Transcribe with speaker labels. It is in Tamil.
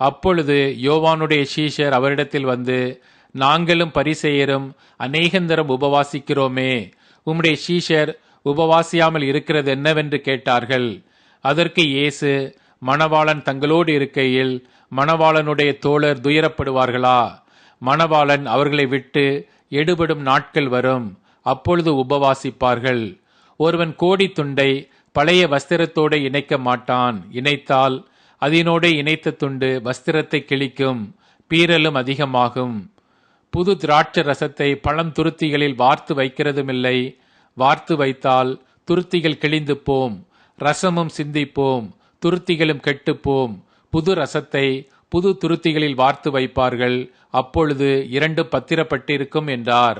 Speaker 1: அப்பொழுது யோவானுடைய சீஷர் அவரிடத்தில் வந்து, நாங்களும் பரிசேயரும் அநேகந்தரம் உபவாசிக்கிறோமே, உம்முடைய சீஷர் உபவாசியாமல் இருக்கிறது என்னவென்று கேட்டார்கள். அதற்கு இயேசு, மணவாளன் தங்களோடு இருக்கையில் மணவாளனுடைய தோழர் துயரப்படுவார்களா? மணவாளன் அவர்களை விட்டு எடுபடும் நாட்கள் வரும், அப்பொழுது உபவாசிப்பார்கள். ஒருவன் கோடி துண்டை பழைய வஸ்திரத்தோடு இணைக்க மாட்டான். இணைத்தால் அதனோடு இணைத்த துண்டு வஸ்திரத்தை கிழிக்கும், பீறலும் அதிகமாகும். புது திராட்சை ரசத்தை பழம் துருத்திகளில் வார்த்து வைக்கிறதுமில்லை. வார்த்து வைத்தால் துருத்திகள் கிழிந்து போம், ரசமும் சிந்திப்போம், துருத்திகளும் கெட்டுப்போம். புது ரசத்தை புது துருத்திகளில் வார்த்து வைப்பார்கள், அப்பொழுது இரண்டும் பத்திரப்பட்டிருக்கும் என்றார்.